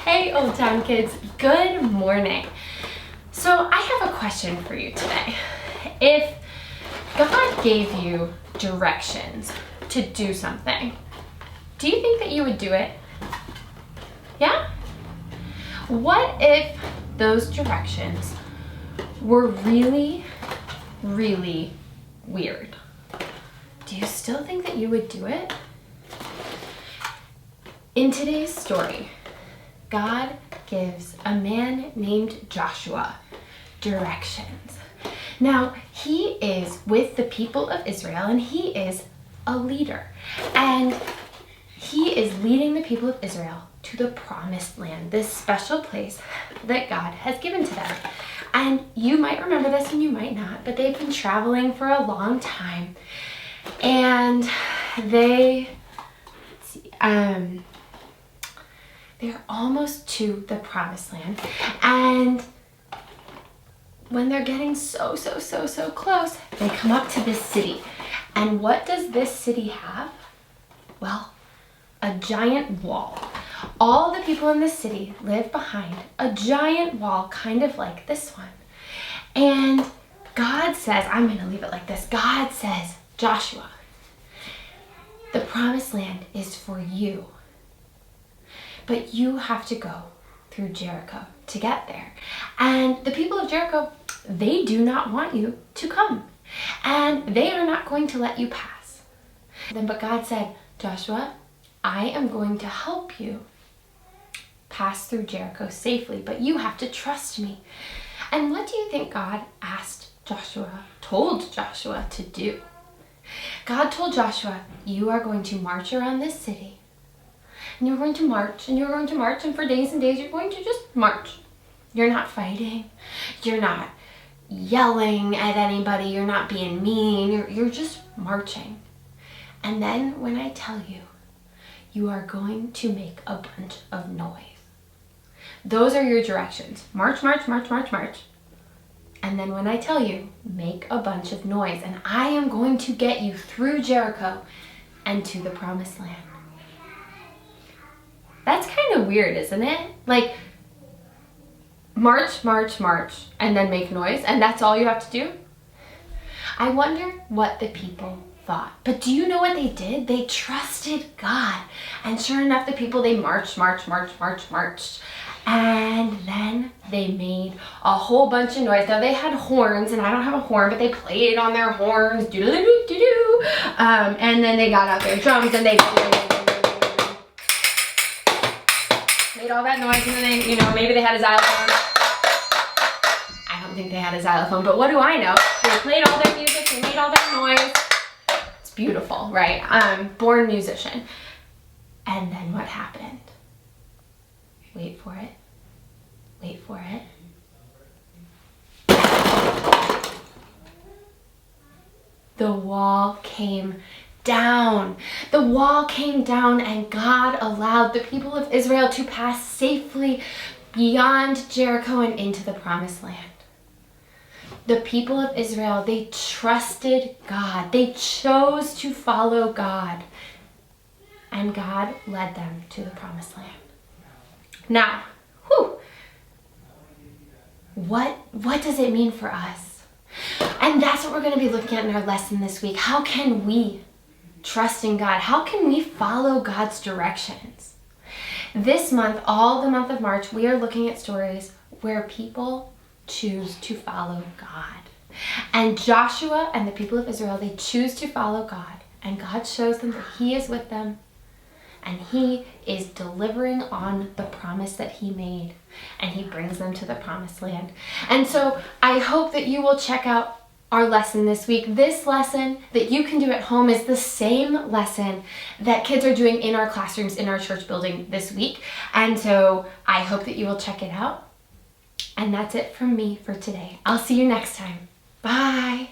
Hey Old Town kids, good morning. So I have a question for you today. If God gave you directions to do something, do you think that you would do it? Yeah? What if those directions were really, really weird? Do you still think that you would do it? In today's story, God gives a man named Joshua directions. Now, he is with the people of Israel and he is a leader. And he is leading the people of Israel to the promised land, this special place that God has given to them. And you might remember this and you might not, but they've been traveling for a long time. And they're almost to the promised land. And when they're getting so close, they come up to this city. And what does this city have? Well, a giant wall. All the people in this city live behind a giant wall, kind of like this one. And God says, I'm going to leave it like this. God says, Joshua, the promised land is for you. But you have to go through Jericho to get there. And the people of Jericho, they do not want you to come. And they are not going to let you pass. But God said, Joshua, I am going to help you pass through Jericho safely, but you have to trust me. And what do you think God told Joshua to do? God told Joshua, you are going to march around this city. And you're going to march, and you're going to march, and for days and days you're going to just march. You're not fighting. You're not yelling at anybody. You're not being mean. You're just marching. And then when I tell you, you are going to make a bunch of noise. Those are your directions. March, march, march, march, march. And then when I tell you, make a bunch of noise. And I am going to get you through Jericho and to the promised land. That's kind of weird, isn't it? Like, march, march, march, and then make noise, and that's all you have to do? I wonder what the people thought. But do you know what they did? They trusted God. And sure enough, the people, they marched, marched, marched, marched, marched. And then they made a whole bunch of noise. Now, they had horns, and I don't have a horn, but they played on their horns, doo-doo-doo-doo-doo. And then they got out their drums, and they made all that noise, and then maybe they had a xylophone. I don't think they had a xylophone, but what do I know? They played all their music, they made all that noise. It's beautiful, right? Born musician. And then what happened? Wait for it. Wait for it. The wall came down. The wall came down, and God allowed the people of Israel to pass safely beyond Jericho and into the promised land. The people of Israel, they trusted God. They chose to follow God. And God led them to the promised land. Now, what does it mean for us? And that's what we're going to be looking at in our lesson this week. How can we trust in God? How can we follow God's directions? This month, all the month of March, we are looking at stories where people choose to follow God. And Joshua and the people of Israel, they choose to follow God. And God shows them that He is with them. And He is delivering on the promise that He made. And He brings them to the promised land. And so I hope that you will check out our lesson this week. This lesson that you can do at home is the same lesson that kids are doing in our classrooms in our church building this week. And so I hope that you will check it out. And that's it from me for today. I'll see you next time. Bye.